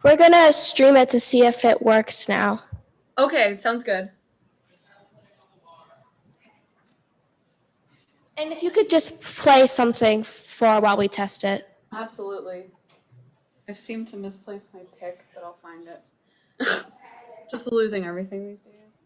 We're gonna stream it to see if it works now. Okay, sounds good. And if you could just play something for while we test it. Absolutely. I seem to misplace my pick, but I'll find it. Just losing everything these days.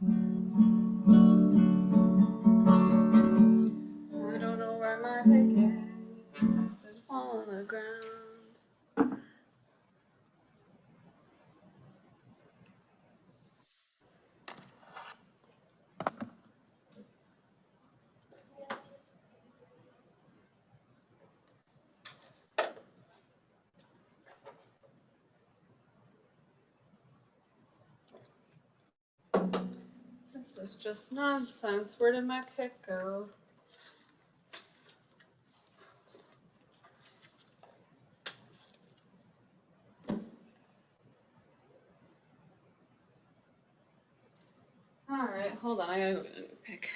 I don't know where my pick is. It's just on the ground. This is just nonsense. Where did my pick go? All right, hold on. I gotta go get a new pick.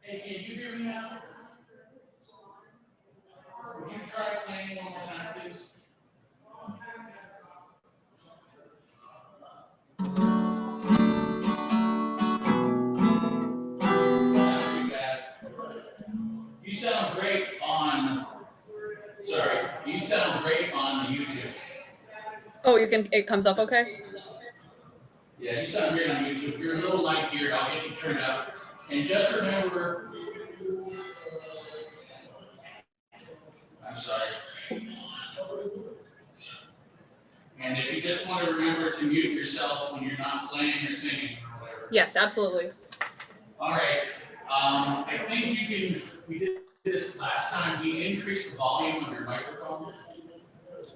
Hey, can you hear me now? Would you try playing one more time, please? Not too bad. You sound great on, you sound great on YouTube. Oh, it comes up okay? Yeah, you sound great on YouTube. You're a little light here. I'll get you turned up. And just remember, I'm sorry. And if you just want to remember to mute yourself when you're not playing or singing or whatever. Yes, absolutely. All right. I think we did this last time. We increased the volume of your microphone.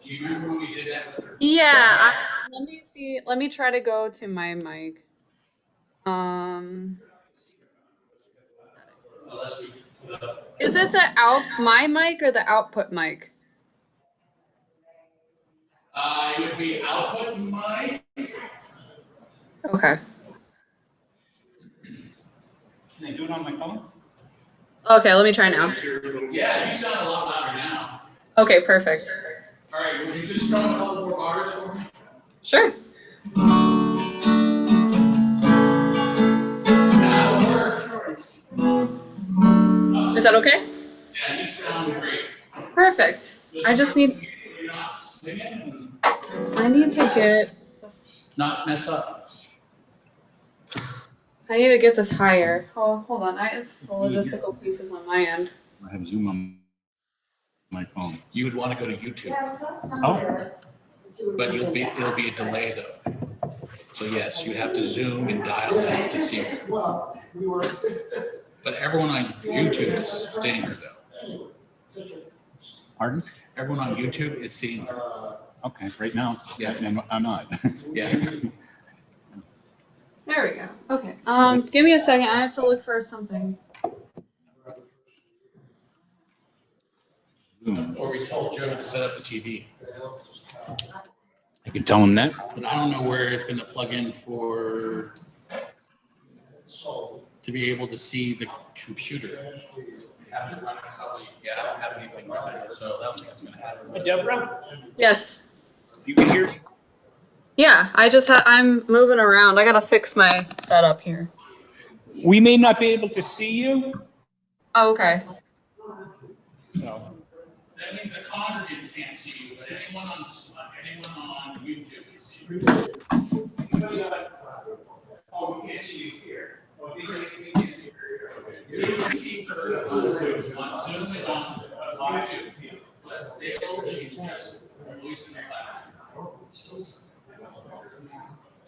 Do you remember when we did that? Yeah, let me see. Let me try to go to my mic. Is it my mic or the output mic? It would be output mic. Okay. Can I do it on my phone? Okay, let me try now. Yeah, you sound a lot louder now. Okay, perfect. All right, would you just strum a couple more bars for me? Sure. That'll work. Is that okay? Yeah, you sound great. Perfect. I just need. You're not singing. I need to get. Not mess up. I need to get this higher. Oh, hold on. It's the logistical pieces on my end. I have Zoom on my phone. You would want to go to YouTube. Oh, But it'll be a delay though. So yes, you have to zoom and dial in to see it. But everyone on YouTube is seeing her though. pardon? Everyone on YouTube is seeing her. Okay, right now, Yeah. I'm not. Yeah. There we go. Okay. Give me a second. I have to look for something. Zoom. Or we told Joe to set up the TV. I can tell him that. But I don't know where it's gonna plug in for, to be able to see the computer. You have to run a couple, yeah, I don't have anything right there, so that's what's gonna happen. Hey, Deborah, Yes. you can hear? Yeah, I'm moving around. I gotta fix my setup here. We may not be able to see you. Oh, okay. No. That means the congregants can't see you, but anyone on YouTube can see you. Oh, we can't see you here. Oh, we can't see you here. So you can see her on Zoom and on YouTube. But she's just releasing the class.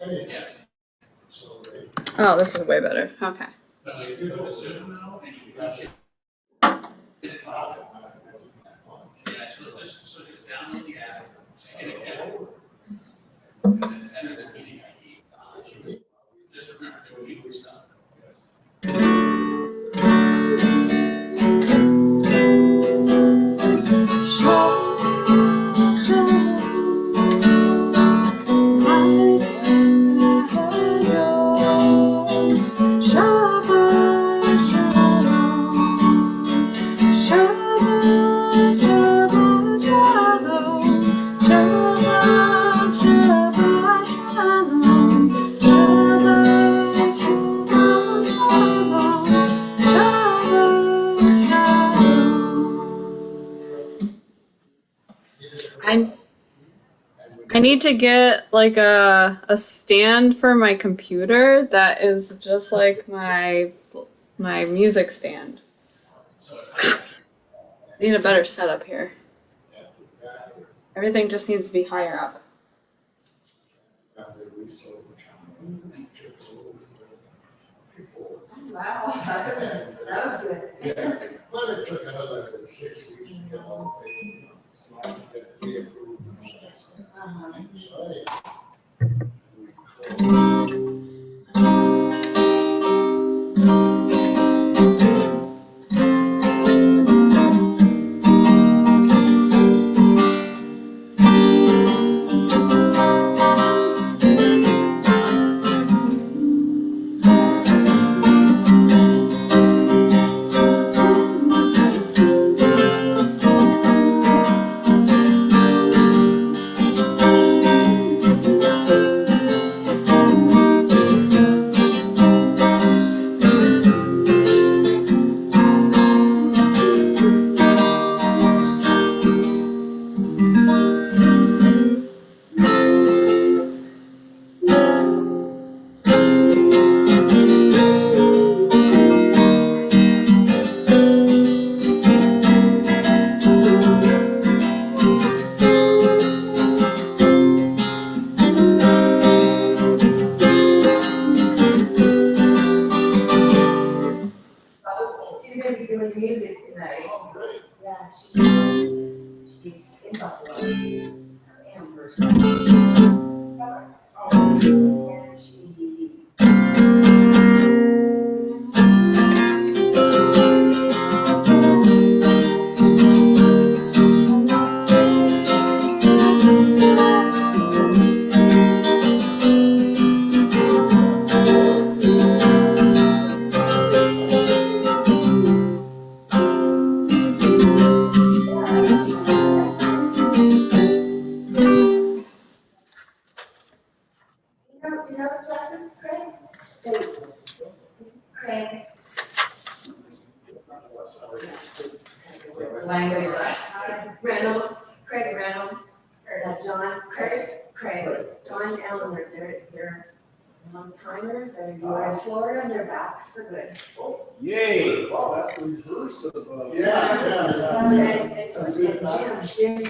Yeah. Oh, this is way better. Okay. But if you go to Zoom now and you touch it. Yeah, so just download the app, hit it down. And then enter the meeting ID. Just remember to do stuff. I need to get like a stand for my computer that is just like my music stand. I need a better setup here. Everything just needs to be higher up. Wow, that was good. Yeah, but it took another 6 weeks to get all the paper. She's gonna be doing music tonight. Yeah, she's in Buffalo. Amherst. And she do you know the lessons, Craig? This is Craig. Language Reynolds, Craig Reynolds, or John Ellen, they're long timers, and you are in Florida, and they're back for good. Yay. Wow, that's the reverse of, Yeah. And Jim.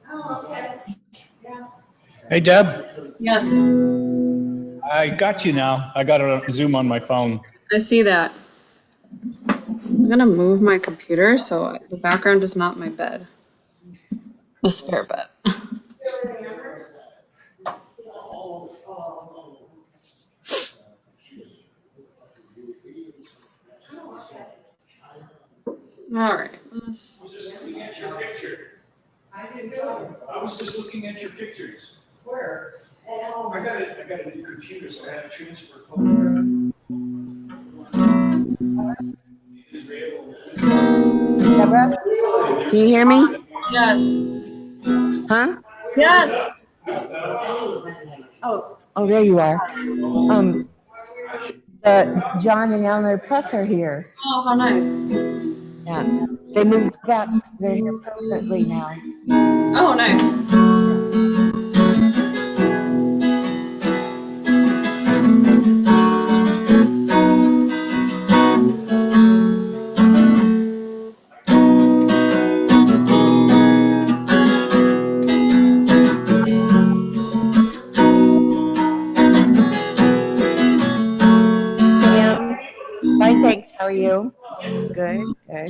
Oh, okay. Hey, Deb, Yes, I got you now. I got a Zoom on my phone. I see that. I'm gonna move my computer so the background is not my bed. The spare bed. All right. I was just looking at your picture. I was just looking at your pictures. Where? At home. I got a new computer, so I had to transfer photograph. Deborah? Can you hear me? Yes. Huh? Yes. Oh, there you are. John and Eleanor Press are here. Oh, how nice. Yeah. They moved back. They're here permanently now. Oh, nice. Sam, fine, thanks. How are you? Good, good.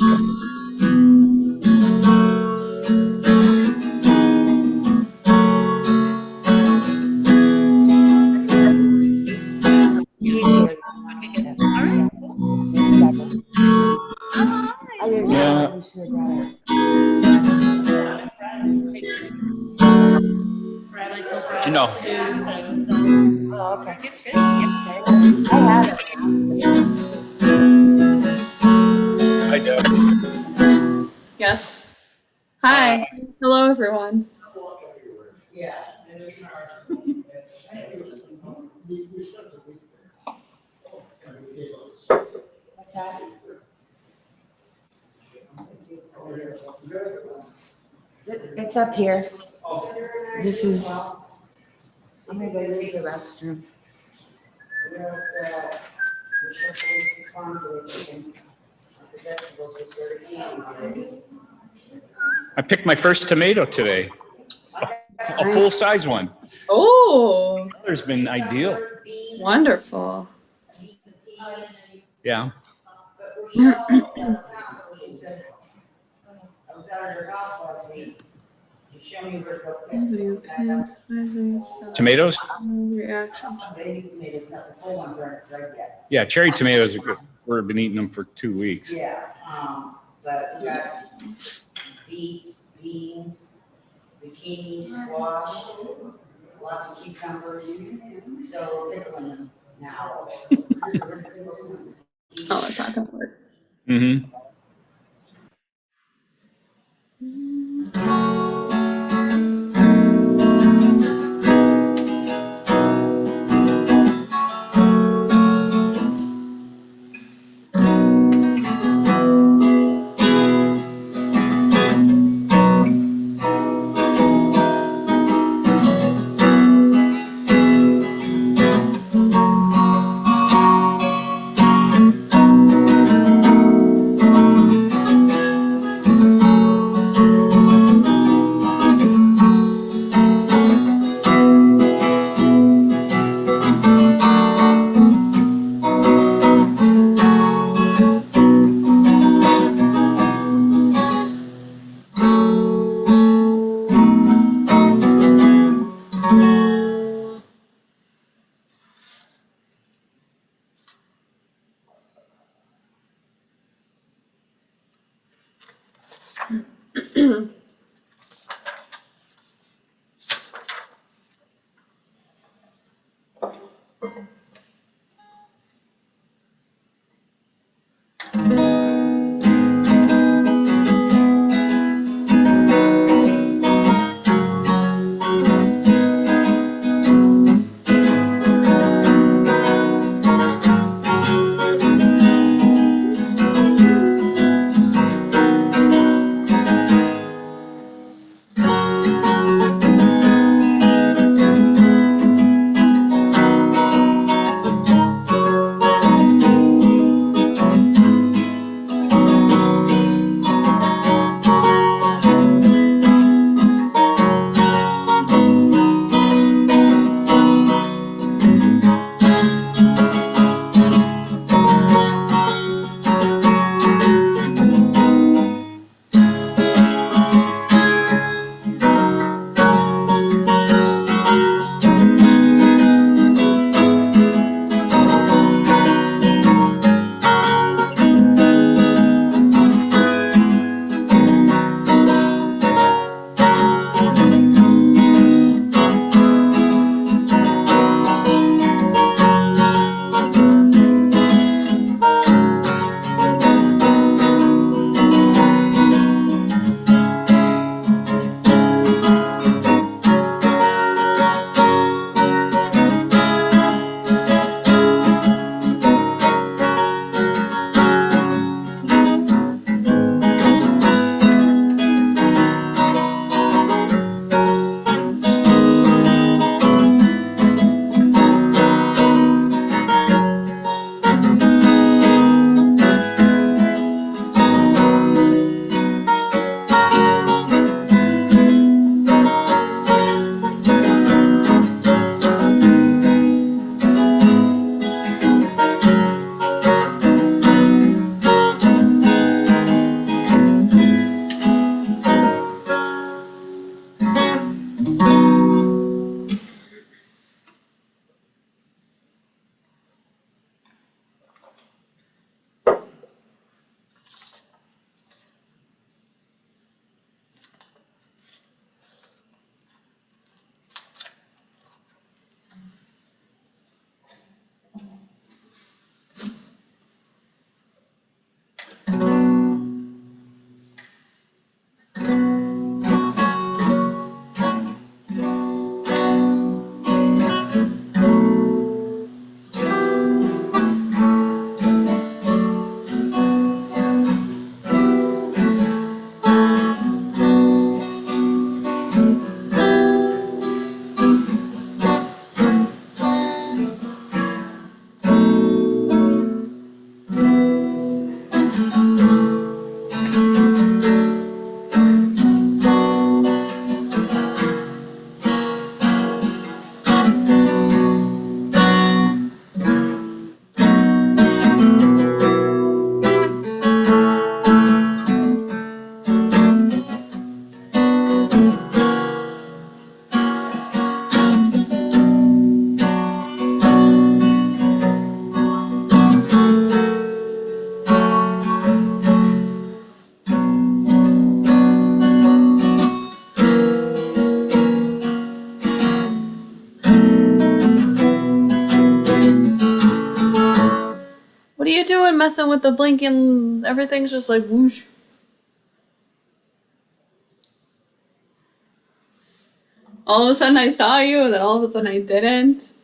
He's here. Yes. Deborah. I didn't Yeah. know. We should have brought her. No. Oh, okay. I had her. I do. Yes. Hi. Hello, everyone. Yeah. We spent the week there. What's that? It's up here. This is, I'm gonna go use the restroom. I picked my first tomato today. A full-size one. Oh, There's been ideal. wonderful. Yeah. I was out at her house last week. She showed me where to go. Tomatoes? Reaction. Baby tomatoes, not the full ones aren't ripe yet. Yeah, cherry tomatoes are good. We've been eating them for 2 weeks. Yeah, but we got beets, beans, zucchini, squash, lots of cucumbers, so we're pickling them now. Oh, it's not gonna work. Mm-hmm. What are you doing messing with the blinking? Everything's just like whoosh. All of a sudden I saw you, and then all of a sudden I didn't.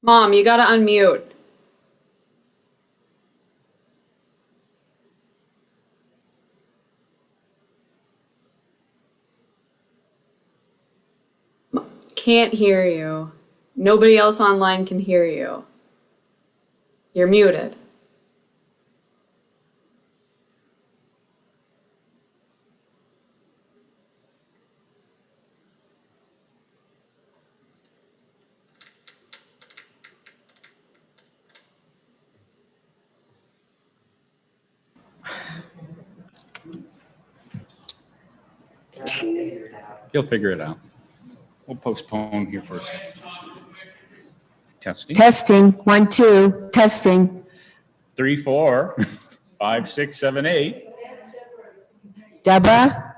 Mom, you gotta unmute. Can't hear you. Nobody else online can hear you. You're muted. He'll figure it out. We'll postpone here for a second. Testing. Testing, 1, 2, testing. 3, 4, 5, 6, 7, 8. Deborah?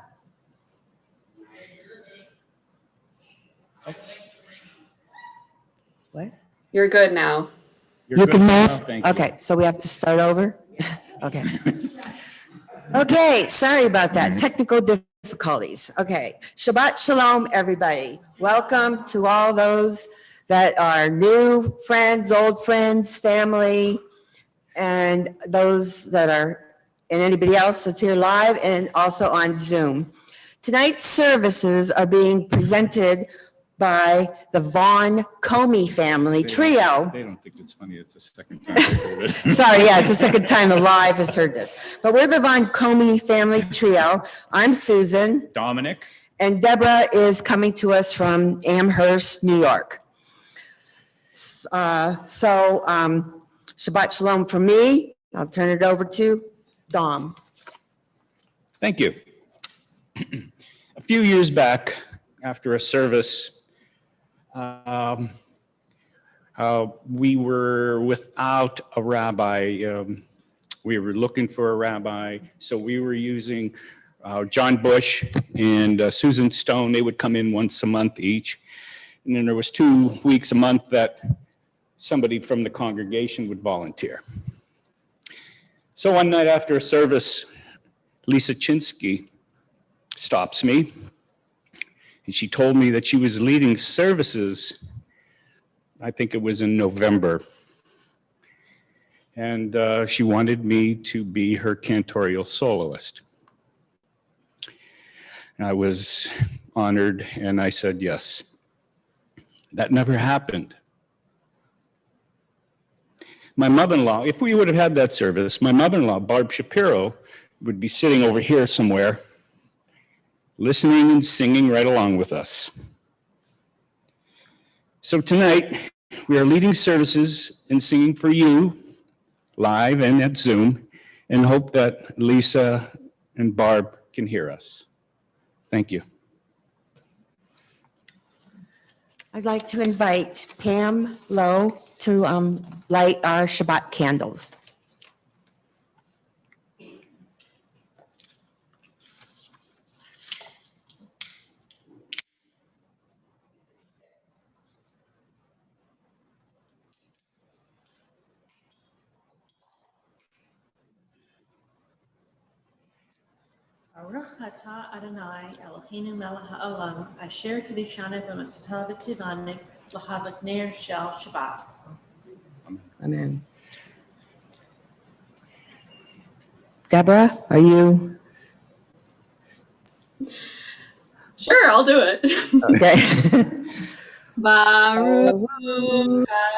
What? You're good now. You're You good can now, move? thank you. Okay, so we have to start over? Okay. Okay, sorry about that. Technical difficulties. Okay, Shabbat Shalom, everybody. Welcome to all those that are new friends, old friends, family, and those that are, and anybody else that's here live and also on Zoom. Tonight's services are being presented by the Vaughn Comey family trio. They don't think it's funny. It's the second time I've heard it. Sorry, yeah, it's the second time the live has heard this. But we're the Von Comey family trio. I'm Susan, Dominic, and Deborah is coming to us from Amherst, New York. Shabbat Shalom from me. I'll turn it over to Dom. thank you. A few years back, after a service, we were without a rabbi. We were looking for a rabbi, so we were using John Bush and Susan Stone. They would come in once a month each. And then there was 2 weeks a month that somebody from the congregation would volunteer. So one night after a service, Lisa Chinsky stops me, and she told me that she was leading services, I think it was in November, and she wanted me to be her cantorial soloist. And I was honored, and I said yes. That never happened. My mother-in-law, if we would have had that service, my mother-in-law, Barb Shapiro, would be sitting over here somewhere, listening and singing right along with us. So tonight, we are leading services and singing for you, live and at Zoom, and hope that Lisa and Barb can hear us. Thank you. I'd like to invite Pam Lowe to light our Shabbat candles. Baruch atah Adonai Eloheinu melech haolam asher kiddushanu v'masatav v'tivanu l'havak ner shel Shabbat. Amen. Deborah, are you Sure, I'll do it. okay? Baruch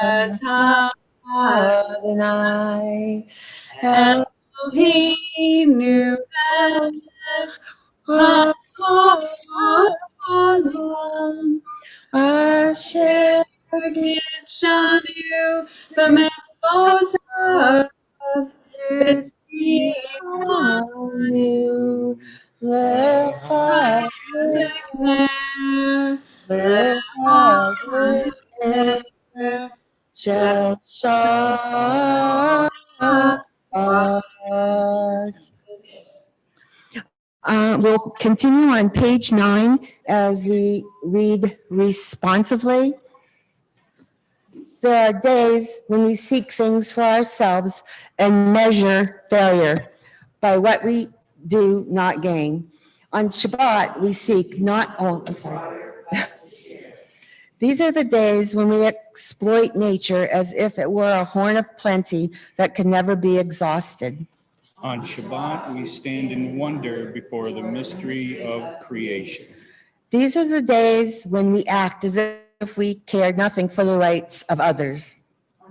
atah Adonai Eloheinu melech haolam Asher kiddushanu v'masatav Tivanu Lecha Shel Shabbat. We'll continue on page 9 as we read responsively. There are days when we seek things for ourselves and measure failure by what we do not gain. On Shabbat, we seek not, oh, I'm sorry. These are the days when we exploit nature as if it were a horn of plenty that can never be exhausted. On Shabbat, we stand in wonder before the mystery of creation. These are the days when we act as if we care nothing for the rights of others.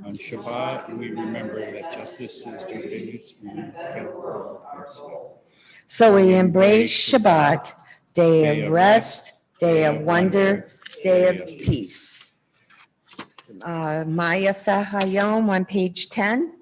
On Shabbat, we remember that justice is the greatest mercy. So we embrace Shabbat, day of rest, day of wonder, day of peace. Maya Fahayom on page 10.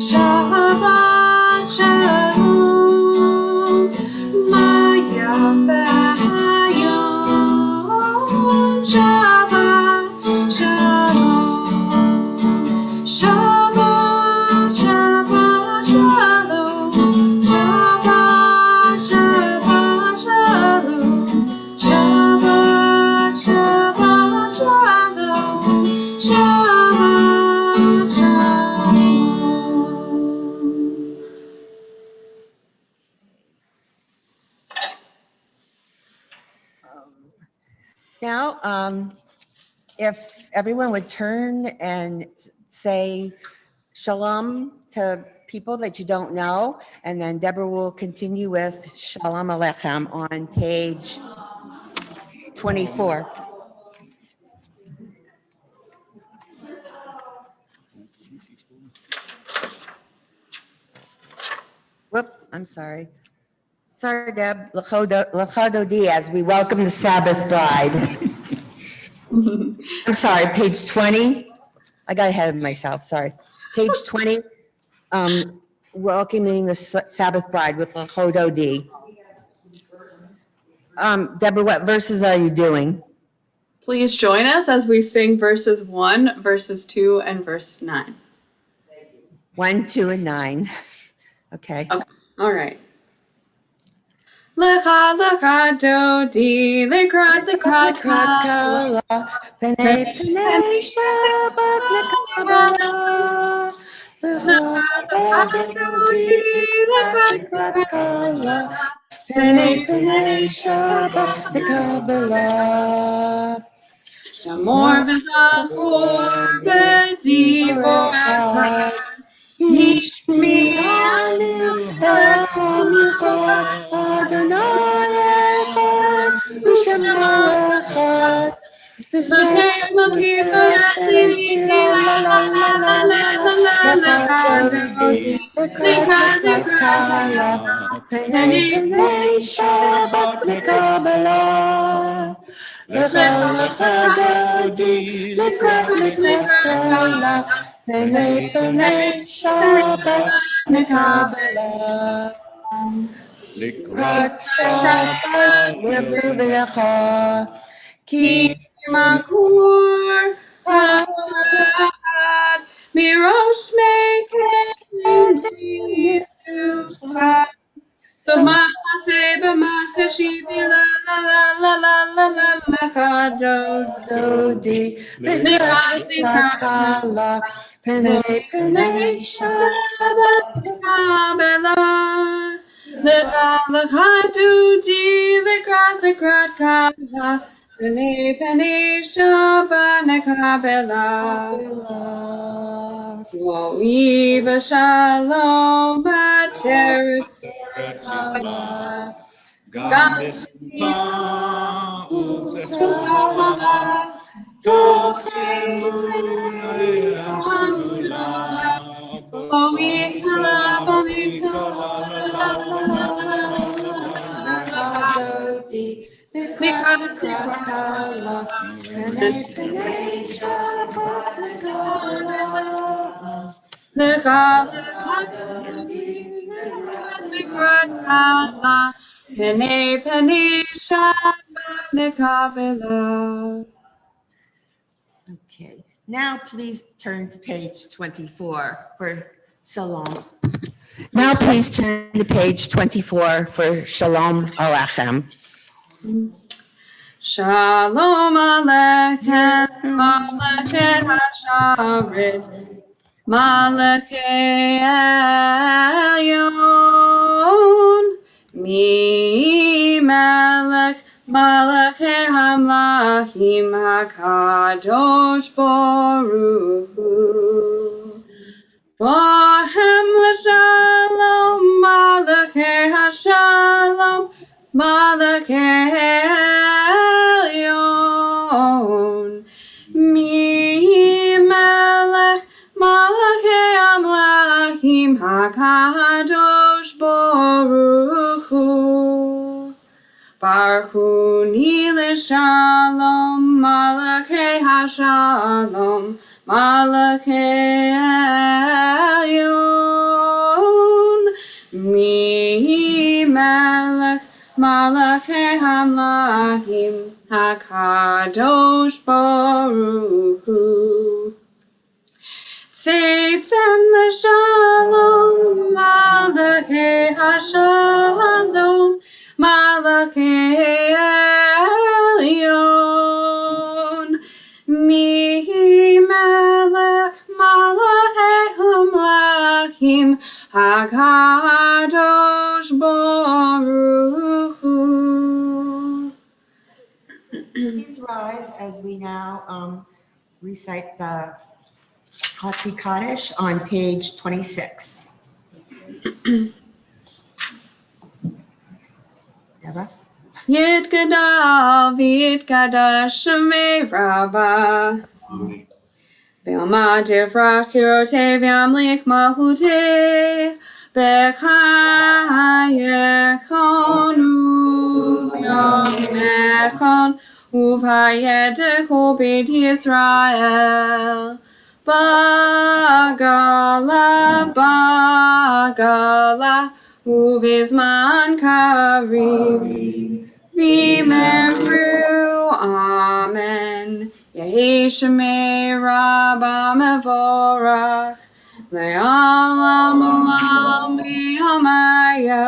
Shabbat Shalom, Maya B'Hayom. Shabbat Shalom, Shabbat Shabbat Shalom, Shabbat Shabbat Shalom, Shabbat Shabbat Shalom, Shabbat Shalom. Now, if everyone would turn and say shalom to people that you don't know, and then Deborah will continue with Shalom Aleichem on page 24. Whoop, I'm sorry. Sorry, Deb. Lachado Diaz, we welcome the Sabbath bride. I'm sorry, page 20. I got ahead of myself, sorry. Page 20, welcoming the Sabbath bride with Lachado D. Deborah, what verses are you doing? Please join us as we sing verses 1, verses 2, and verse 9. 1, 2, and 9. Okay. Okay, all right. Lecha lecha dodi, lekrat lekrat kala, Penei penei Shabbat lekabala. lecha lecha dodi, lekrat lekrat kala, Penei penei Shabbat lekabala. shamor v'zachor v'dibor echad, hishmi anu Echad Adonai Echad U'Shema Echad. L'teimoti v'rachliti la la la la la la la lecha dodi, lekra lekra kala, Penei penei Shabbat lekabala. Lecha lecha dodi lekrat lekrat kala. Penei penei Shabbat lekabala. Lekrat Shabbat lekabala. Ki Makur ha'achad mirosh mekeni sucha. So machase b'machashi la la la la la la la lecha dodi. Dodi lekrat lekrat kala. Penei penei Shabbat Kabela, lecha lecha dodi, lekrat lekrat kala, penei shabbat nekabela. lekabala. Ro'i v'shalom b'teret Gam besimcha u'v'tzala, tochem Ro'i kalabali Dodi lekrat lekrat kala. Penei penei Shabbat lekabala. lecha lecha dodi, lekrat kala, penei shabbat nekabela. Okay, now please turn to page 24 for Shalom. Now please turn to page 24 for Shalom Aleichem. Shalom Aleichem, Malachet Hasharet, Malachei Elyon, Mi Melech, Malachei Hamlachim, HaKadosh Baruch Hu. Bohem l'shalom, Malachei Hashalom, Malachei Elyon, Mi Melech, Malachei Amlachim, HaKadosh Baruch Hu. Baruch Hu ni l'shalom, Malachei Hashalom, Malachei Elyon, Mi Melech, Malachei Hamlachim, HaKadosh Baruch Hu. Tzeitzem l'shalom, Malachei Hashalom, Malachei Elyon, Mi Melech, Malachei Hamlachim, HaKadosh Baruch Hu. Please rise as we now recite the Hati Kaddish on page 26. Deborah? Yitgadal v'yitgadash shemei rabbah. Be'alma tivrach hirotei v'yamlich mahutei. B'chayechon u'yomnechon uv'hayedecho beit Yisrael. Bagala uvizman karim. V'memru amen. Yehi shemei rabbah mevorach. Le'alam olam v'hamaya.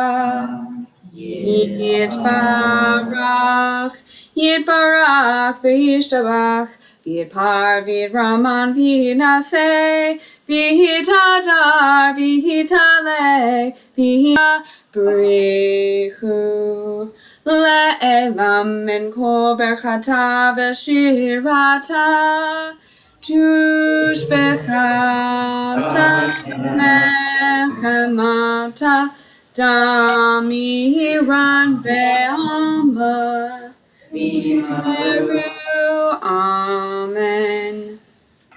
Yitbarach v'yishtabach. V'yitpar v'yitraman v'yinaseh. V'yitadar v'yitaleh. V'yitabrechu. Le'elam min kol berchata v'shirata. Tushbechata nechemata. Damiran ve'alma. V'meru amen.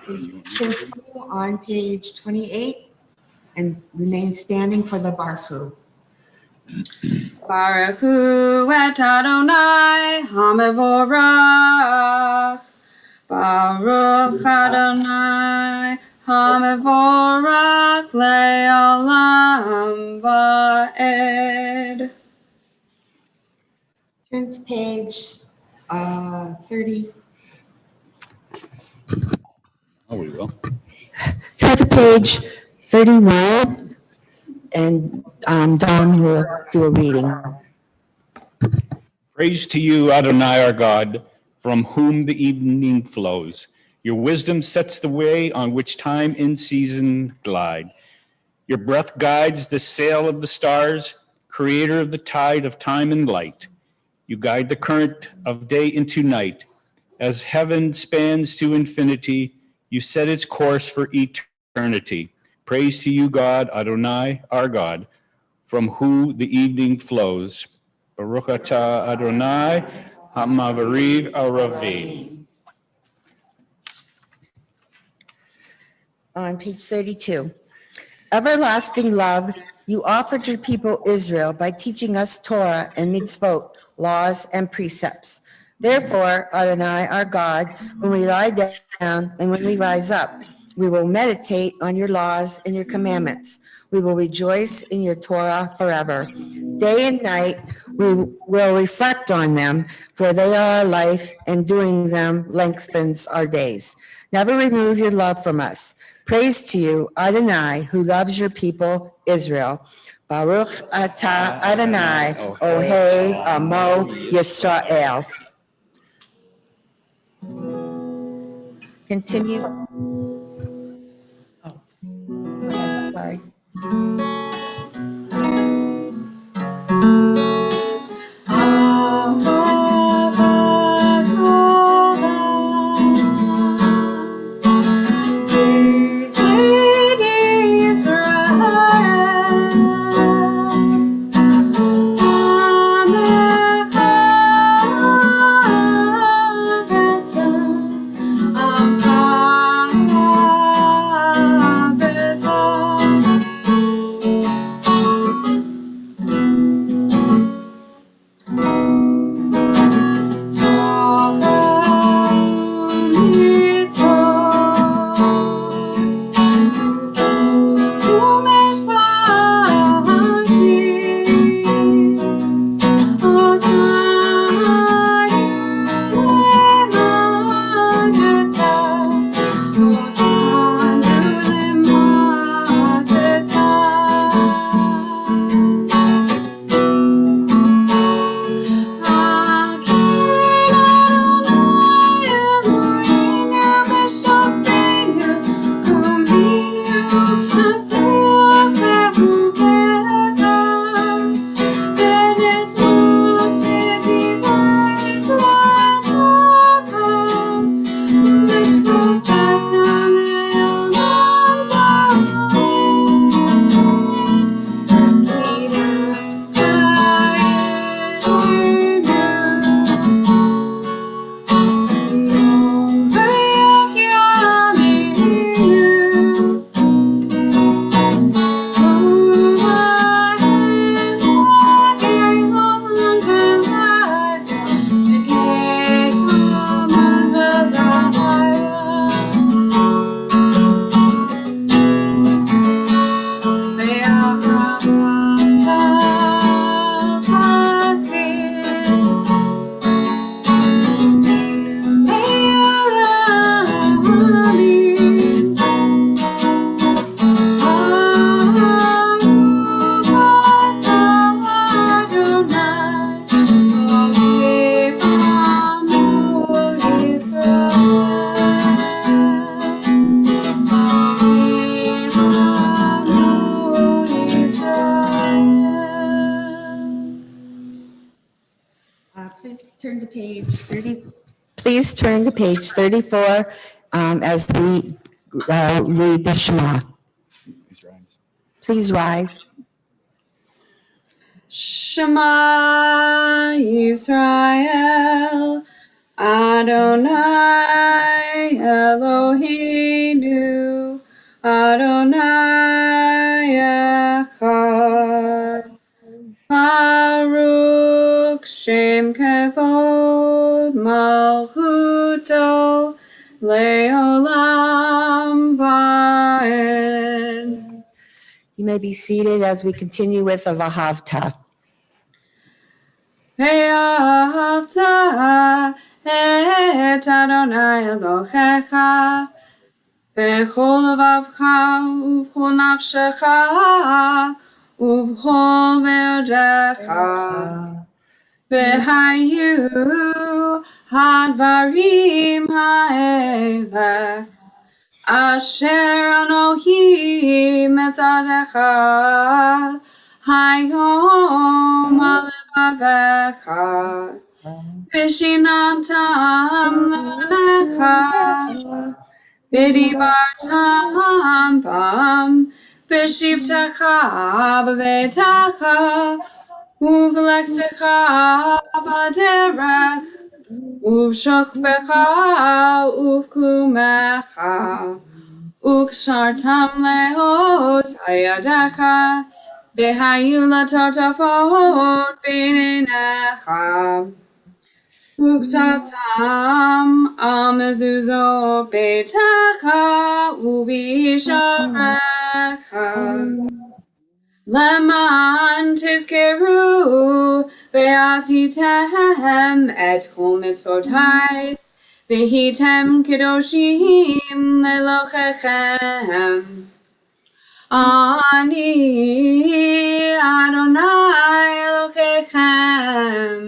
Continue on page 28 and remain standing for the Baruch. Baruch Hu et Adonai HaMevorach. Baruch Adonai HaMevorach le'olam va'ed. Turn to page 30. Oh, we will. Turn to page 31 and Don will do a reading. Praise to you, Adonai, our God, from whom the evening flows. Your wisdom sets the way on which time and season glide. Your breath guides the sail of the stars, creator of the tide of time and light. You guide the current of day into night. As heaven spans to infinity, you set its course for eternity. Praise to you, God, Adonai, our God, from whom the evening flows. Baruch atah Adonai, Hamavariv Aravi. On page 32. Everlasting love, you offered your people Israel by teaching us Torah and mitzvot, laws and precepts. Therefore, Adonai, our God, when we lie down and when we rise up, we will meditate on your laws and your commandments. We will rejoice in your Torah forever. Day and night, we will reflect on them, for they are our life, and doing them lengthens our days. Never remove your love from us. Praise to you, Adonai, who loves your people, Israel. Baruch atah Adonai, Ohev Amo Yisrael. Continue. Oh, go ahead, sorry. Please turn to page 30. Please turn to page 34 as we read the Shema. Please rise. Shema Yisrael, Adonai Eloheinu, Adonai Echad. Baruch Shem Kevod Malchuto Leolam Vaed. You may be seated as we continue with the Vahavta. Ve'ahavta et Adonai Elohecha bechol levavcha uvchol nafshecha uvchol meodecha v'hayu hadvarim ha'elech asher anohim etzadecha hayom alevavecha v'shinamtam lenecha v'dibartam bam v'shivtecha b'veitecha uv'lektecha b'derech uv'shokbecha uv'kumecha ukshartam lehot hayadecha v'hayu latotafot b'neinecha uktavtam al mezuzot beitecha u'b'sharecha Leman tizkeru ve'atitem et kol mitzvotai vehitem kedoshim lelochechem. Ani Adonai Elochechem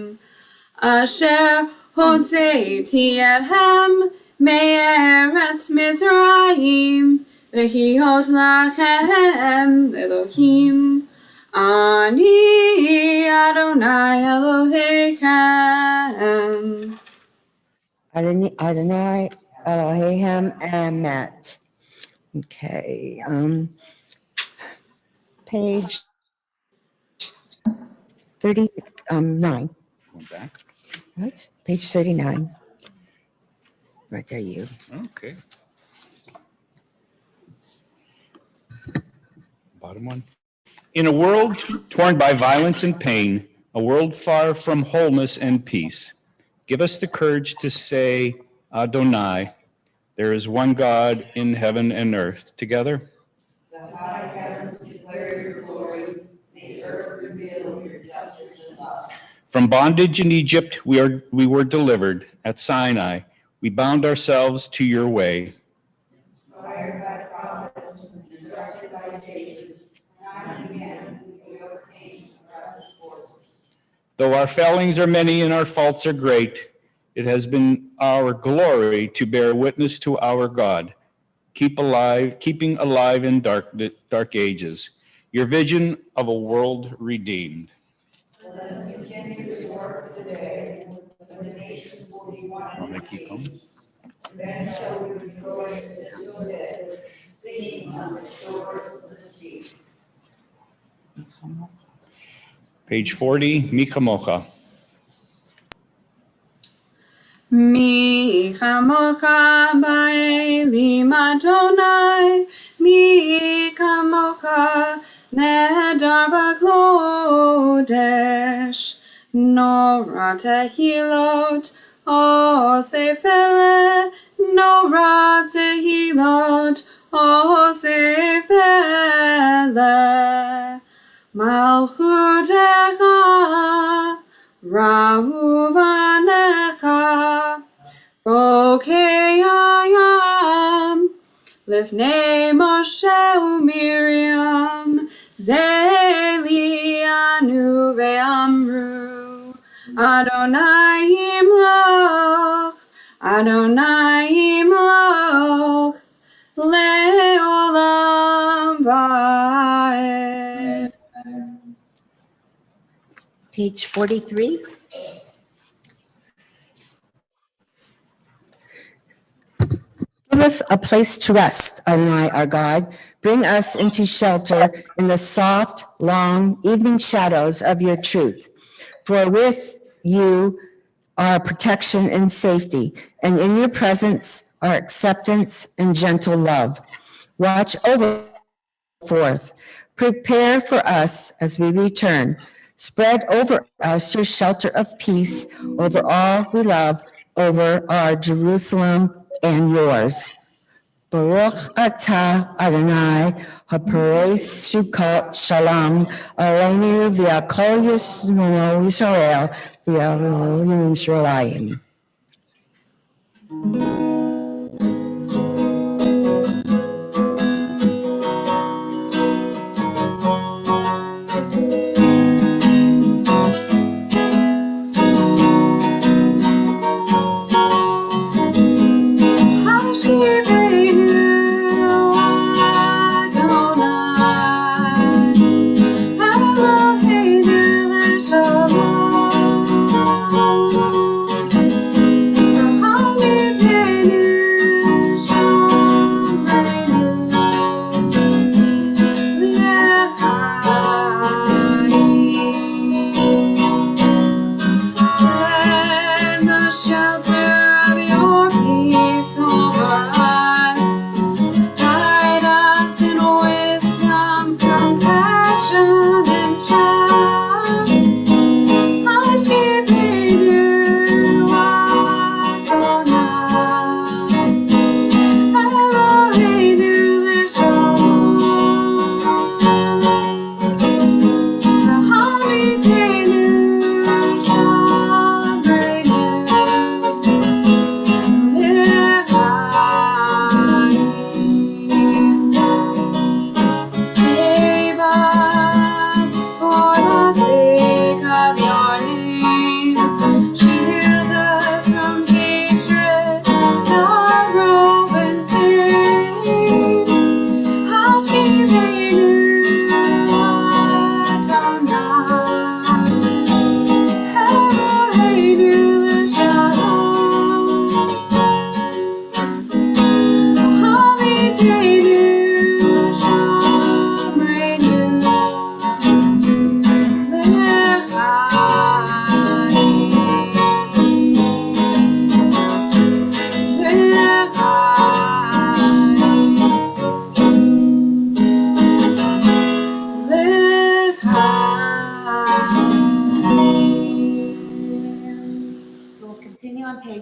asher הוצאתי אתכם מארץ מצרים, להיות לכם אלוהים. אני אדוני אלוהיכם. Adonai Elohim Emet. Okay, page 39. Going back. What? Page 39. Right there, you. Okay. Bottom one. In a world torn by violence and pain, a world far from wholeness and peace, give us the courage to say, Adonai, there is one God in heaven and earth. Together. The high heavens declare your glory, the earth reveal your justice and love. From bondage in Egypt, we were delivered. At Sinai, we bound ourselves to your way. Inspired by prophets and instructed by sages, time and again we overcame oppressive forces. Though our failings are many and our faults are great, it has been our glory to bear witness to our God, keeping alive in dark ages, your vision of a world redeemed. Let us continue to work today, when the nations will be one Want me to keep going? then shall we rejoice as your dead, singing on the shores of the sea. Page 40, Mikamocha. מי כמוך באלים אדוני, מי כמוך נהדר בקודש, נורא תהילות אוסף אלה, נורא תהילות אוסף אלה, מלכותך ראו בניך, בוקי הים, לפני משה ומרים, זה ליאנו ואמרו, אדוני ימלוך, אדוני ימלוך, לעולם ועד. Page 43. Give us a place to rest, Adonai, our God. Bring us into shelter in the soft, long evening shadows of your truth. For with you are protection and safety, and in your presence are acceptance and gentle love. Watch over forth. Prepare for us as we return. Spread over us your shelter of peace over all we love, over our Jerusalem and yours. Baruch atah Adonai hapares shukot shalom aleinu v'akol Yisrael v'Elohim Yisraelim. Shalom.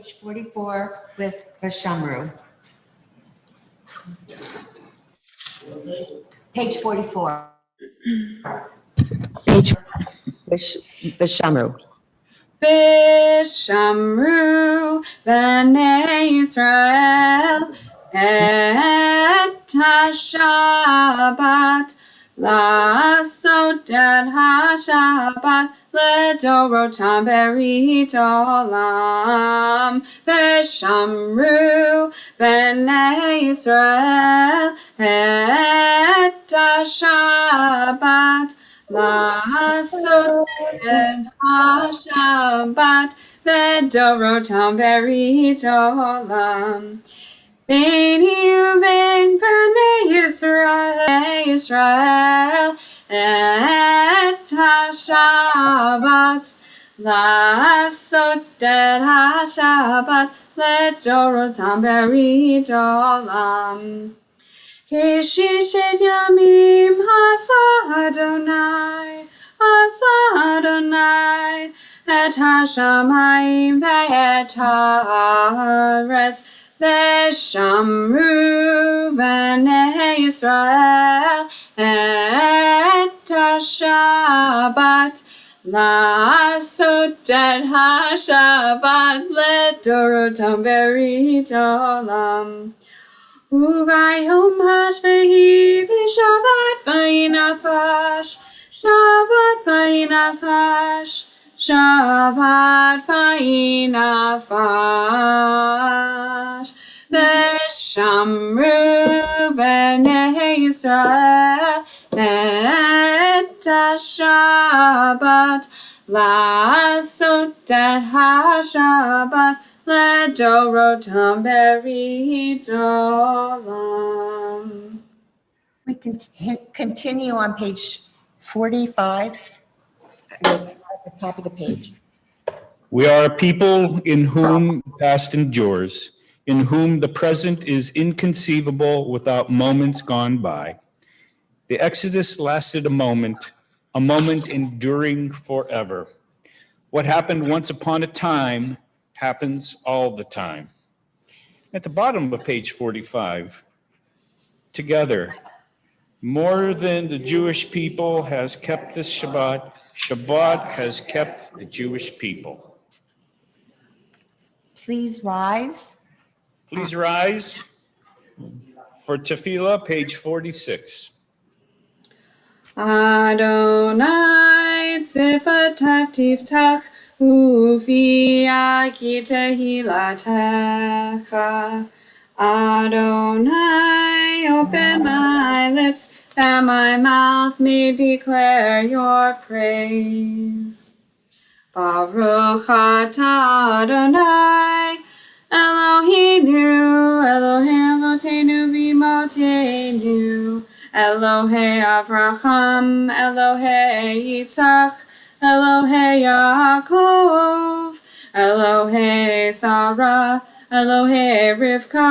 page 44 with Vashamru. Page 44. Page Vashamru. Vishamru b'nei Yisrael et ha-Shabbat לעשות את השבת לדורותם ברית עולם ושמרו בני ישראל את השבת לעשות את השבת לדורותם ברית עולם ביני ובין בני ישראל את השבת לעשות את השבת לדורותם ברית עולם כששת ימים עשה אדוני את השמיים ואת הארץ ושמרו בני ישראל את השבת לעשות את השבת לדורותם ברית עולם וביום השביעי בשבת וינפש שבת וינפש שבת וינפש ושמרו בני ישראל את השבת לעשות את השבת לדורותם ברית עולם. We can continue on page 45 at the top of the page. We are a people in whom the past endures, in whom the present is inconceivable without moments gone by. The Exodus lasted a moment enduring forever. What happened once upon a time happens all the time. At the bottom of page 45, together, more than the Jewish people has kept this Shabbat, Shabbat has kept the Jewish people. Please rise. Please rise for Tefillah, page 46. Adonai tzifatav tiftach ufi ki tehilatecha. Adonai, open my lips, that my mouth may declare your praise. Baruch atah Adonai, Eloheinu, Elohei avotenu v'imotenu, Elohei Avraham, Elohei Yitzchak, Elohei Yaakov, Elohei Sarah, Elohei Rivka,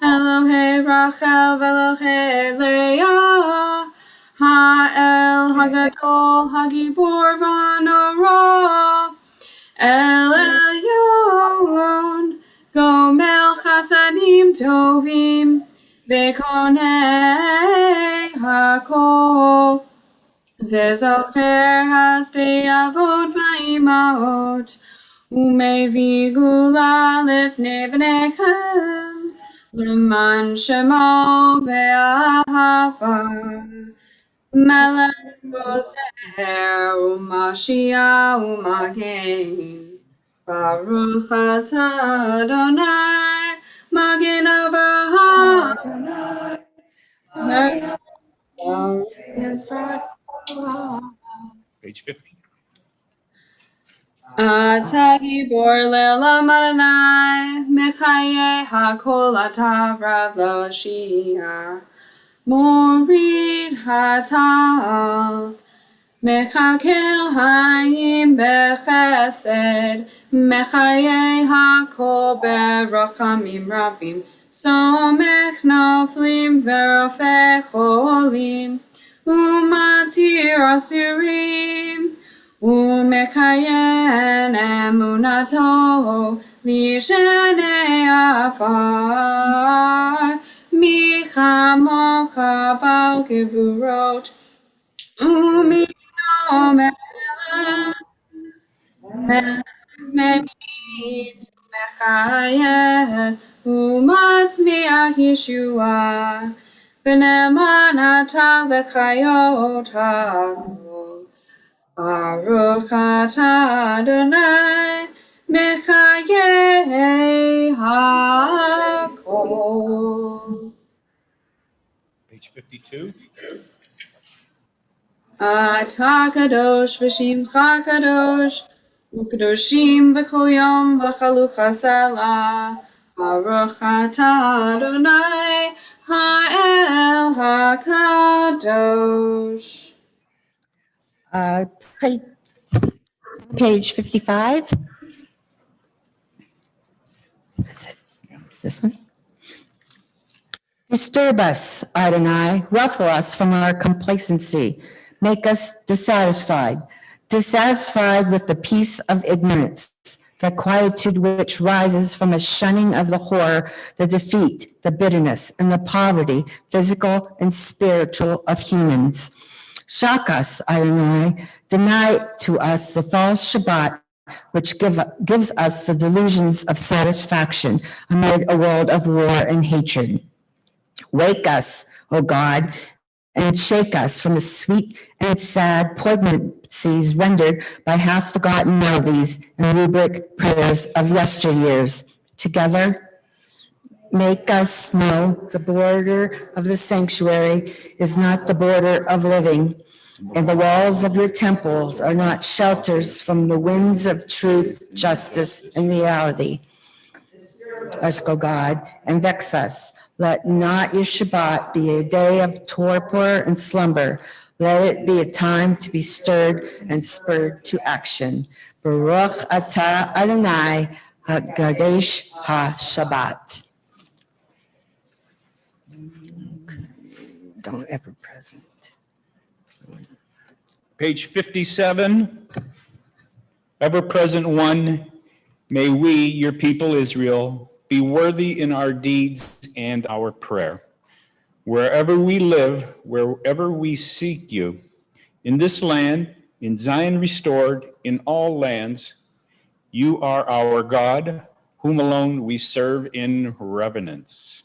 Elohei Rachel, Elohei Leah, Ha'el Hagadol, Hagibor V'Hanora, El Elyon, Gomel Chasadim Tovim, Bekonei Hakol, V'zocher Hasdei Avot V'Imaot, Umevi Gula Lifnei V'nechem, L'man Shemo Be'ahava, Melech Gozer U'Mashiach U'Magen, Baruch atah Adonai, Magen Avraham, Page 50. Atah gibor le'olam Adonai, Mechaye hakol atah rav lo shia, Morid hatal, Mechakel hayim bechesed, Mechaye hakol berachamim rabim, Somech noflim ve'rofeh cholim, Umatir asurim, Umekayen emunato Lishene afar, mi chamocha bal gevurot, umi no melech mechayed, umatzmiach Yeshua, b'ne'eman ata lechayot hakol. Baruch atah Adonai mechayeh hakol. Page 52. Atah kadosh v'shimcha kadosh, u'kadoshim b'kol yom v'chalucha selah. Baruch atah Adonai ha'el hakadosh. Uh, pa- Page 55. That's it. This one. Disturb us, Adonai, ruffle us from our complacency, make us dissatisfied with the peace of ignorance, the quietude which rises from a shunning of the horror, the defeat, the bitterness, and the poverty, physical and spiritual, of humans. Shock us, Adonai, deny to us the false Shabbat, which gives us the delusions of satisfaction amid a world of war and hatred. Wake us, O God, and shake us from the sweet and sad poignancies rendered by half-forgotten melodies and rubric prayers of yesteryears. Together, make us know the border of the sanctuary is not the border of living, and the walls of your temples are not shelters from the winds of truth, justice, and reality. Us, O God, and vex us. Let not your Shabbat be a day of torpor and slumber. Let it be a time to be stirred and spurred to action. Baruch atah Adonai HaGadesh HaShabbat. Don't ever present. Page 57. Ever-present one, may we, your people Israel, be worthy in our deeds and our prayer. Wherever we live, wherever we seek you, in this land, in Zion restored, in all lands, you are our God, whom alone we serve in reverence.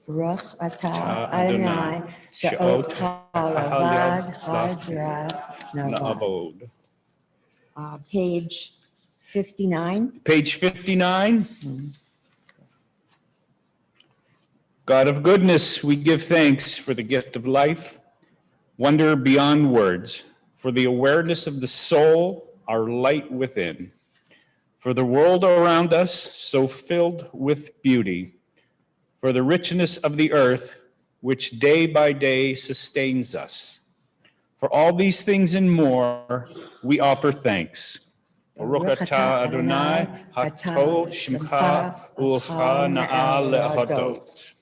Baruch atah Adonai she'ot ha'levad ha'drav navad. Page 59. Page 59. God of goodness, we give thanks for the gift of life, wonder beyond words, for the awareness of the soul, our light within, for the world around us so filled with beauty, for the richness of the earth, which day by day sustains us. For all these things and more, we offer thanks. Baruch atah Adonai, hatov shimcha u'cha na'ah le'hodot.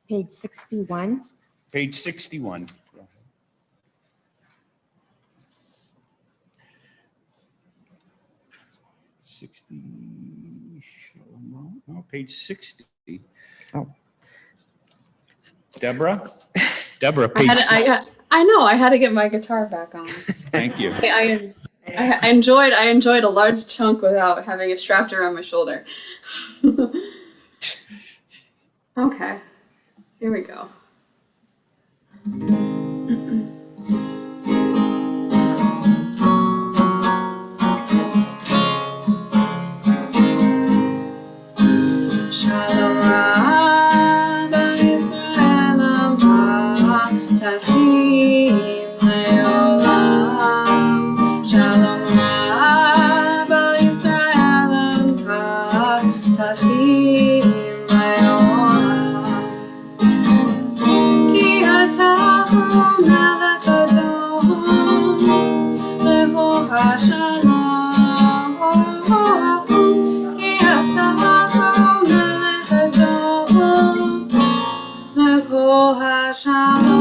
Page 61. Page 61. Page 60. Oh. Deborah, page. I know. I had to get my guitar back on. Thank you. I enjoyed a large chunk without having it strapped around my shoulder. Okay, here we go. Shalom Rabba Yisrael Amra Tasim Leolam. Shalom Rabba Yisrael Amra Tasim Leolam. Ki atahu melech Adon Leho HaShalom. Ki atahu melech Adon Leho HaShalom.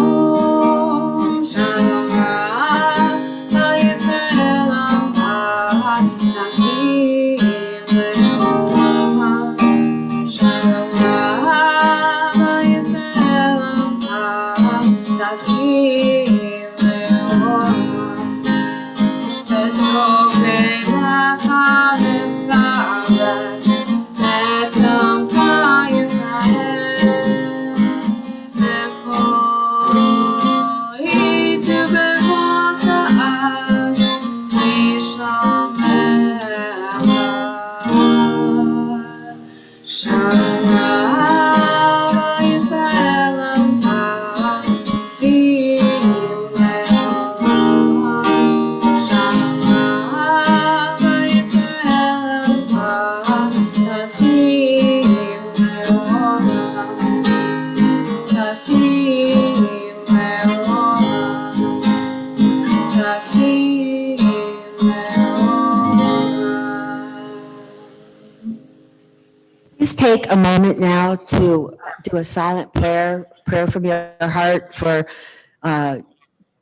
Please take a moment now to do a silent prayer from your heart for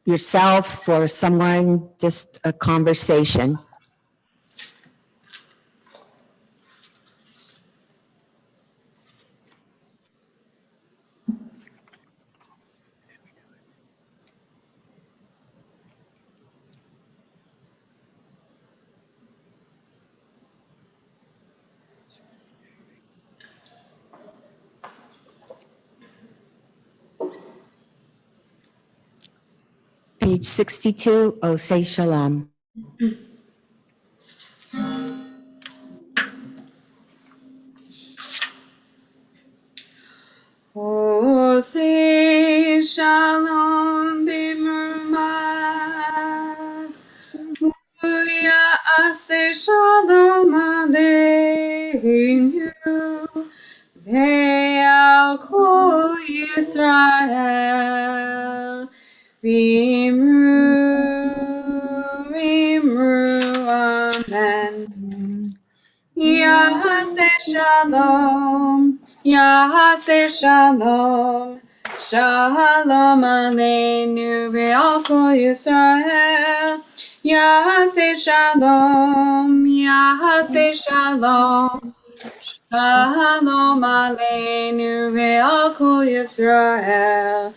yourself, for someone, just a conversation. Page 62, Osei Shalom. Osei Shalom Bimurma. Uya Ase Shalom Aleinu. Ve'al Kol Yisrael. Vimru, Amen. Yahase Shalom, Yahase Shalom, Shalom Aleinu ve'al kol Yisrael. Yahase Shalom, Yahase Shalom, Shalom Aleinu ve'al kol Yisrael.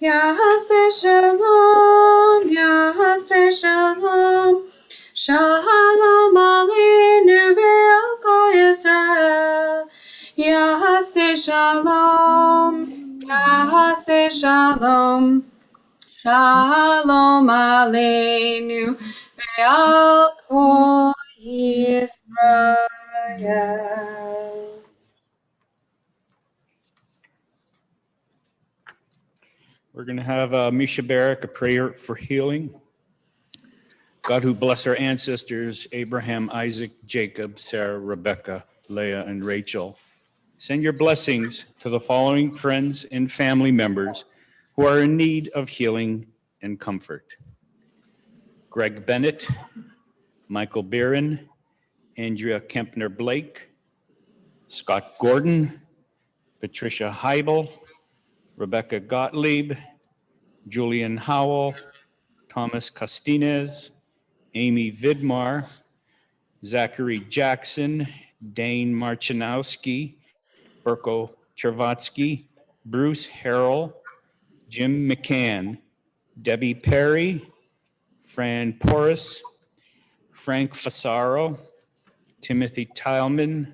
Yahase Shalom, Yahase Shalom, Shalom Aleinu ve'al kol Yisrael. Yahase Shalom, Yahase Shalom, Shalom Aleinu ve'al kol Yisrael. We're going to have Misha Barak, a prayer for healing. God, who bless our ancestors, Abraham, Isaac, Jacob, Sarah, Rebecca, Leah, and Rachel. Send your blessings to the following friends and family members who are in need of healing and comfort. Greg Bennett, Michael Barron, Andrea Kempner-Blake, Scott Gordon, Patricia Heibel, Rebecca Gottlieb, Julian Howell, Thomas Costinez, Amy Vidmar, Zachary Jackson, Dane Marchanowski, Berko Chervatsky, Bruce Harrell, Jim McCann, Debbie Perry, Fran Porras, Frank Fasaro, Timothy Tileman,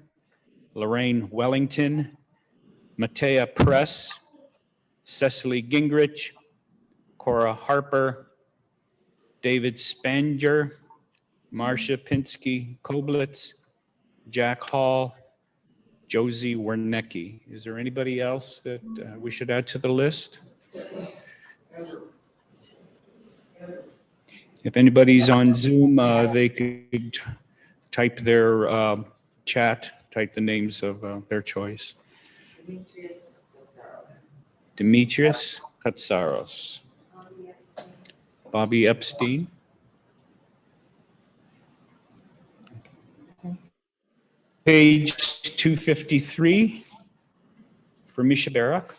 Lorraine Wellington, Matea Press, Cecily Gingrich, Cora Harper, David Spanger, Marcia Pinsky Koblitz, Jack Hall, Josie Wernicke. Is there anybody else that we should add to the list? If anybody's on Zoom, they could type their chat, type the names of their choice. Demetrius Katsaros. Bobby Epstein. Page 253 for Misha Barak.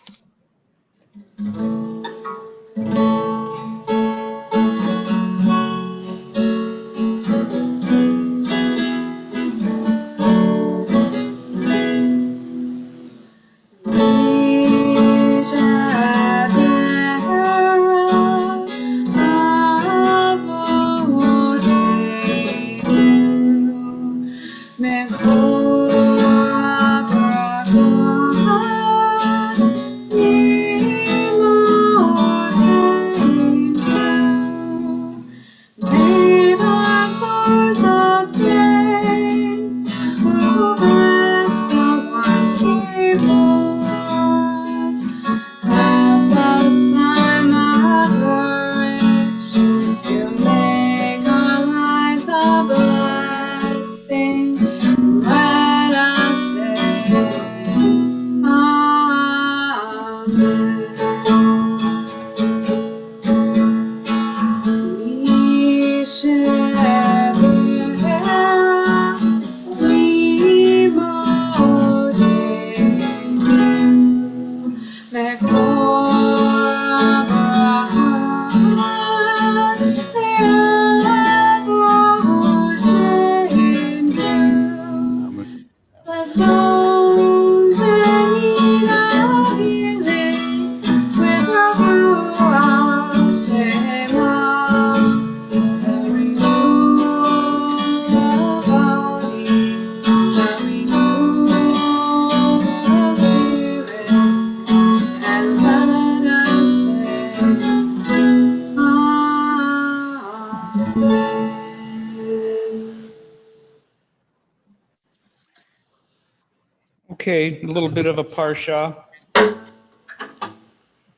Okay, a little bit of a parsha.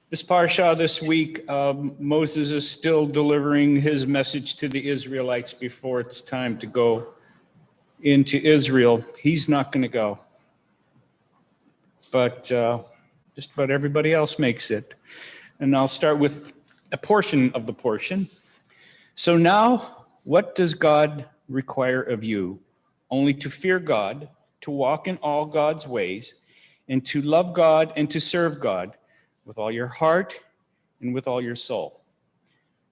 This parsha this week, Moses is still delivering his message to the Israelites before it's time to go into Israel. He's not going to go, but just about everybody else makes it. And I'll start with a portion of the portion. So now, what does God require of you? Only to fear God, to walk in all God's ways, and to love God and to serve God with all your heart and with all your soul.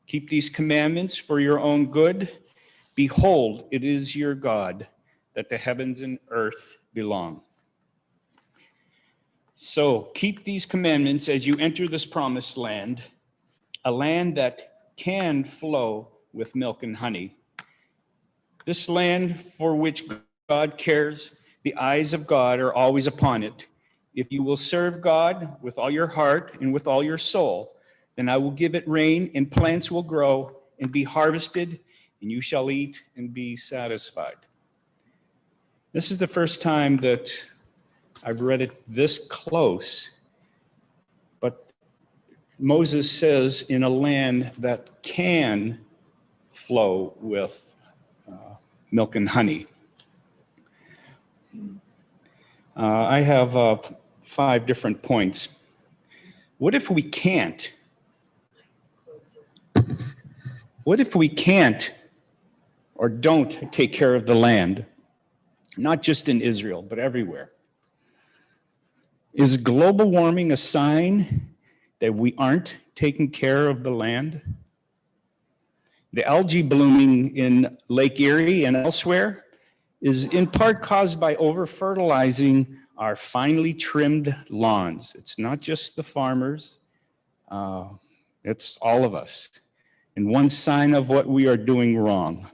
Keep these commandments for your own good. Behold, it is your God that the heavens and earth belong. So keep these commandments as you enter this promised land, a land that can flow with milk and honey. This land for which God cares, the eyes of God are always upon it. If you will serve God with all your heart and with all your soul, then I will give it rain, and plants will grow and be harvested, and you shall eat and be satisfied. This is the first time that I've read it this close, but Moses says in a land that can flow with milk and honey. I have 5 different points. What if we can't? What if we can't or don't take care of the land? Not just in Israel, but everywhere. Is global warming a sign that we aren't taking care of the land? The algae blooming in Lake Erie and elsewhere is in part caused by over-fertilizing our finely trimmed lawns. It's not just the farmers, it's all of us. And one sign of what we are doing wrong.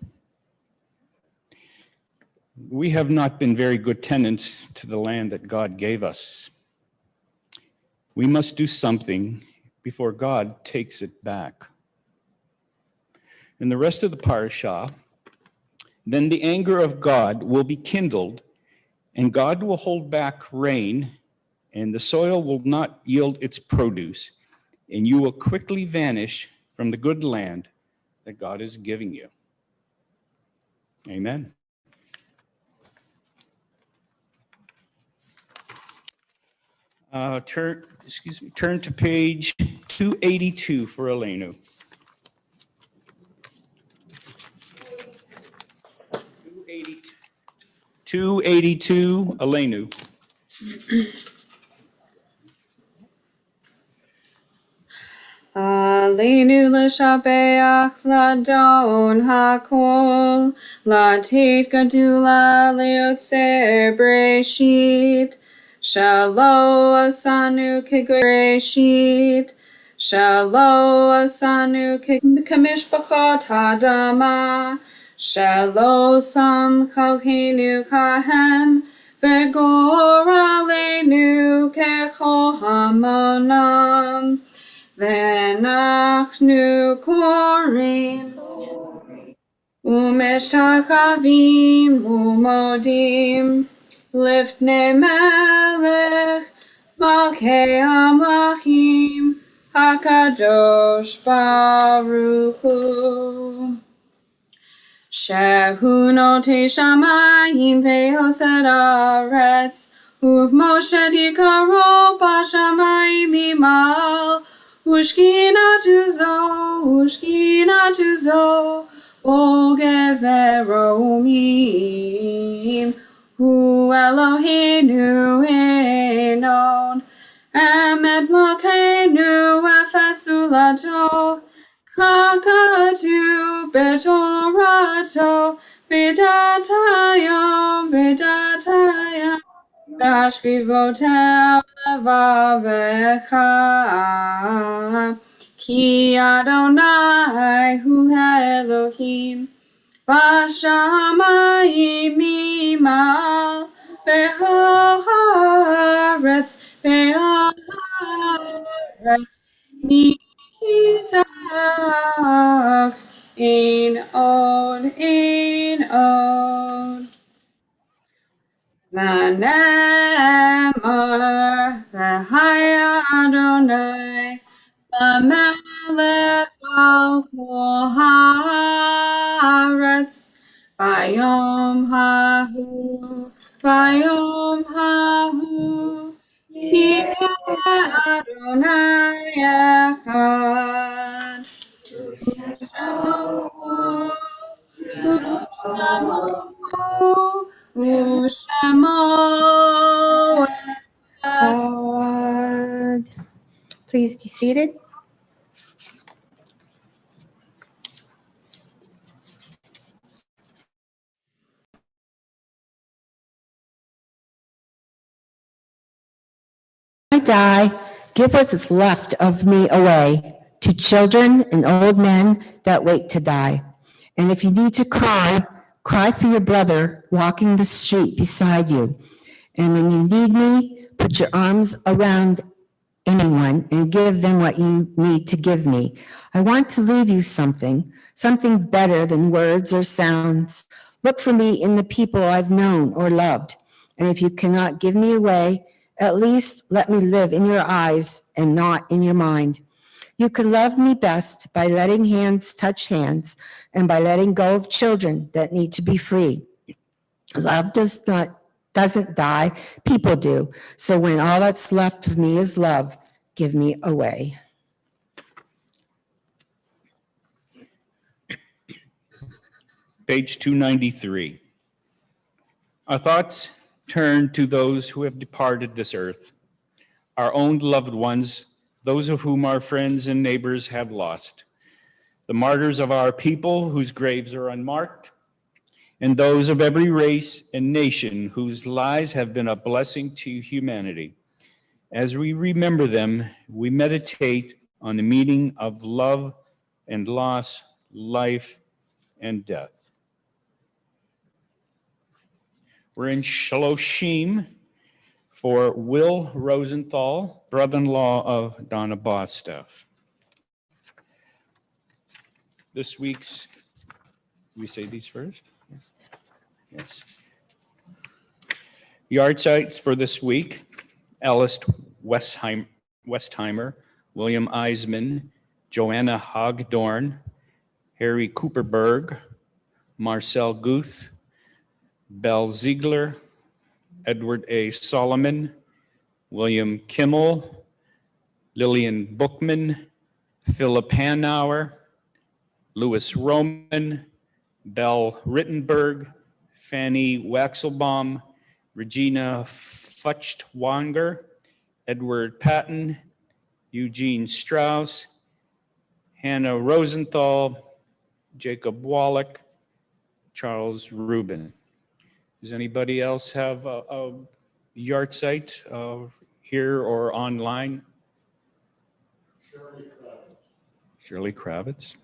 We have not been very good tenants to the land that God gave us. We must do something before God takes it back. In the rest of the parashah, then the anger of God will be kindled, and God will hold back rain, and the soil will not yield its produce, and you will quickly vanish from the good land that God is giving you. Amen. Turn to page 282 for Elenu. 282, Elenu. Aleinu l'shabeach ladon hakol, latit gadula leotzer breshit, shalo asanu kegreshit, shalo asanu kamishpachot hadama, shalo sam chalchinu kahem, vegor aleinu kecho hamonam. Ve'nachnu korim u'mishtachavim u'modim lifnei melech malchei hamlachim hakadosh baruch hu. Shehu notei shamayim ve'osed haaretz u'v'moshe yikaro b'shamayim imal. Ushkina tuzo, o geveromim, hu Eloheinu enon, emet malkeinu efesulato, kakadu betorato, bedatayom, Bashvivotel levavecha, ki Adonai hu Elohim, bashamayim imal, be'haaretz, mitach, in od. Vanem v'haya Adonai B'melech al kol haaretz Bayom hahu Yireh Adonai echad U'shamo God. Please be seated. I die, give what's left of me away to children and old men that wait to die. And if you need to cry, cry for your brother walking the street beside you. And when you need me, put your arms around anyone and give them what you need to give me. I want to leave you something better than words or sounds. Look for me in the people I've known or loved. And if you cannot give me away, at least let me live in your eyes and not in your mind. You can love me best by letting hands touch hands and by letting go of children that need to be free. Love doesn't die, people do. So when all that's left of me is love, give me away. Page 293. Our thoughts turn to those who have departed this earth, our own loved ones, those of whom our friends and neighbors have lost, the martyrs of our people whose graves are unmarked, and those of every race and nation whose lives have been a blessing to humanity. As we remember them, we meditate on the meaning of love and loss, life and death. We're in Shloshim for Will Rosenthal, brother-in-law of Donna Bostoff. This week's, we say these first? Yes. Yard sites for this week: Alice Westheimer, William Eisman, Joanna Hogdorn, Harry Cooperberg, Marcel Guth, Belle Ziegler, Edward A. Solomon, William Kimmel, Lillian Bookman, Philip Hanauer, Louis Roman, Belle Rittenberg, Fanny Waxelbaum, Regina Futchtwanger, Edward Patton, Eugene Strauss, Hannah Rosenthal, Jacob Wallach, Charles Rubin. Does anybody else have a yard site here or online? Shirley Kravitz.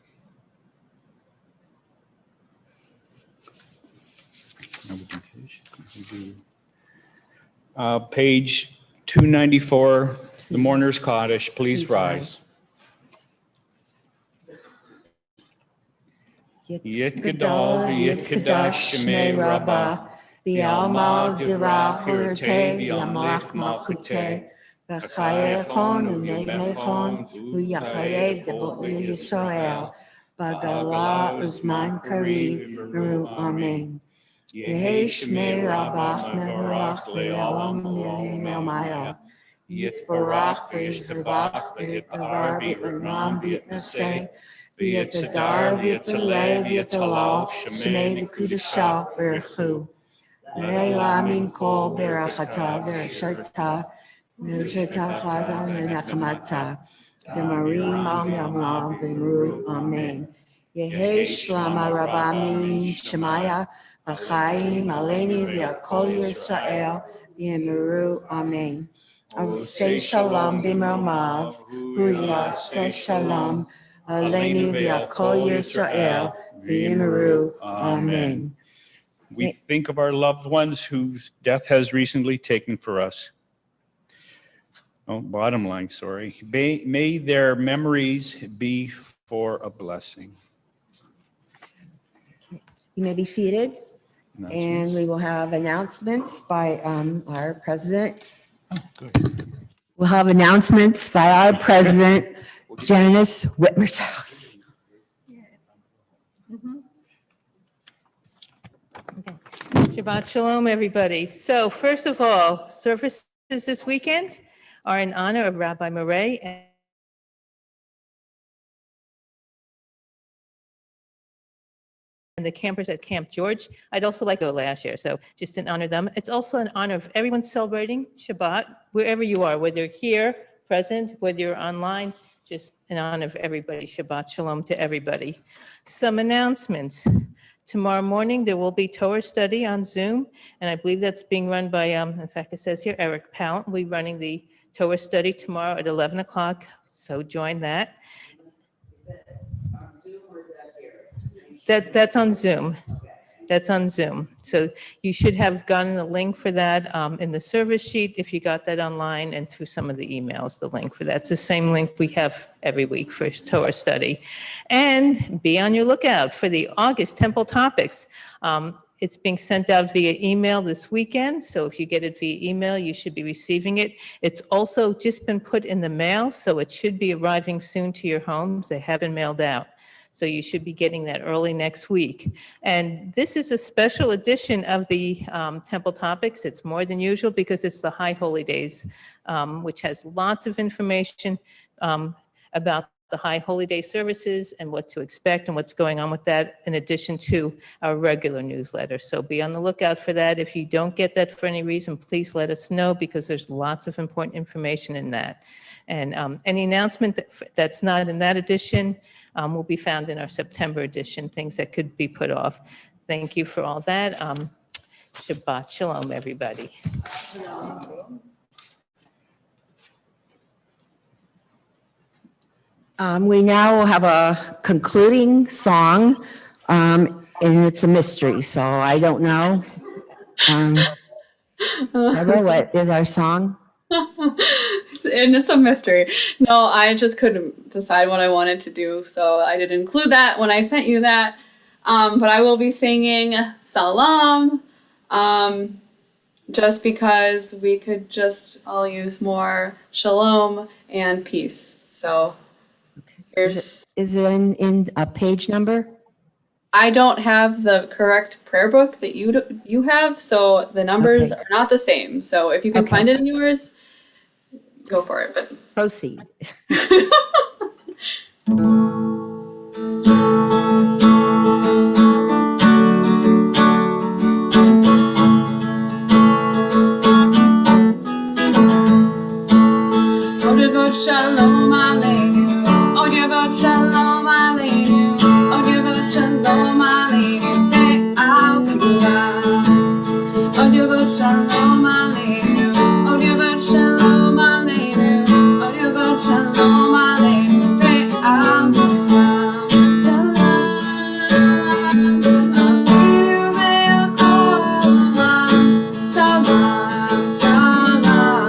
Page 294, The Mourner's Cottage, please rise. Yit Gadol v'yit Kadash Shemei Rabbah v'alma dirach u'yirtei v'yamalach malchutei v'chayechon u'mechon u'yachayeh debot Yisrael b'gala uzman kariv v'ru amen. Yehi Shmei Rabbah mevarach le'olam me'omayel yitbarach v'yishtabach v'yitbavar v'yitnam v'yitnaseh V'yitadar v'yitaleh v'yitalal Shmei l'kudashah v'erchu Le'ela min kol berachata v'rashata v'rashata chada v'nechamata D'marim al yamam v'mru amen Yehi shlama rabami shemaya v'chaim aleini v'yakol Yisrael v'yemru amen Osei shalom b'mromav Huyaseh shalom Aleinu v'yakol Yisrael v'yimeru. Amen. We think of our loved ones whose death has recently taken for us. Oh, bottom line, sorry. May their memories be for a blessing. You may be seated, and we will have announcements by our president We'll have announcements by our president, Janice Whitmer's. Shabbat Shalom, everybody. So first of all, services this weekend are in honor of Rabbi Murray and the campers at Camp George. I'd also like to go last year, so just in honor of them. It's also in honor of everyone celebrating Shabbat, wherever you are, whether here, present, whether you're online, just in honor of everybody. Shabbat Shalom to everybody. Some announcements. Tomorrow morning, there will be Torah study on Zoom, and I believe that's being run by, in fact, it says here, Eric Pallant will be running the Torah study tomorrow at 11 o'clock, so join that. That's on Zoom. That's on Zoom. So you should have gotten a link for that in the service sheet if you got that online and through some of the emails, the link for that. It's the same link we have every week for Torah study. And be on your lookout for the August Temple Topics. It's being sent out via email this weekend, so if you get it via email, you should be receiving it. It's also just been put in the mail, so it should be arriving soon to your homes. They have been mailed out. So you should be getting that early next week. And this is a special edition of the Temple Topics. It's more than usual because it's the High Holy Days, which has lots of information about the High Holy Day services and what to expect and what's going on with that, in addition to our regular newsletter. So be on the lookout for that. If you don't get that for any reason, please let us know because there's lots of important information in that. And any announcement that's not in that edition will be found in our September edition, things that could be put off. Thank you for all that. Shabbat Shalom, everybody. We now will have a concluding song, and it's a mystery, so I don't know. Deborah, what is our song? It's a mystery. No, I just couldn't decide what I wanted to do, so I didn't include that when I sent you that. But I will be singing Salam, just because we could just all use more shalom and peace. So here's. Is it in a page number? I don't have the correct prayer book that you have, so the numbers Okay. are not the same. So if you can Okay. find it in yours, go for it. But Proceed. Shalom Aleinu, oh Devot Shalom Aleinu, oh Devot Shalom Aleinu, Ve'al Kula. Oh Devot Shalom Aleinu, oh Devot Shalom Aleinu, oh Devot Shalom Aleinu, Ve'al Kula. Salam, Aleinu Ve'al Kula. Salam, Salam.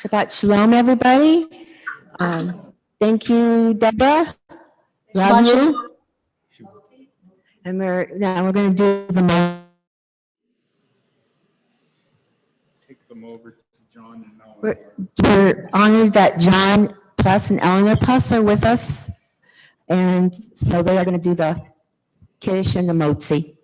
Shabbat Shalom, everybody. Thank you, Deborah. Love you. And we're going to do the. Take them over to John and We're honored that John Plus and Eleanor Plus are with us. And so they are going to do the Kiddush and the Motzi.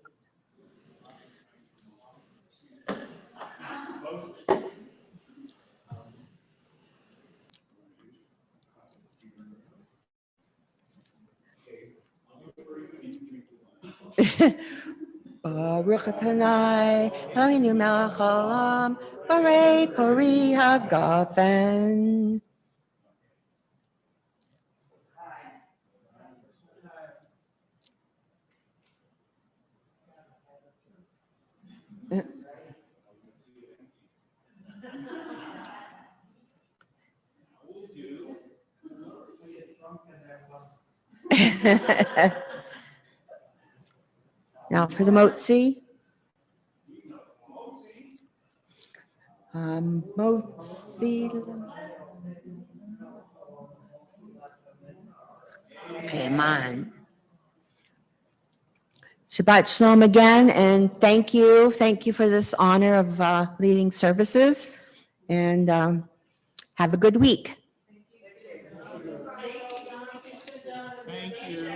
Baruch Adonai, Eloheinu melech haolam, Borei pori hagafen. Now for the motzi. Motzi. Come on. Shabbat Shalom again, and thank you. Thank you for this honor of leading services, and have a good week. Thank you.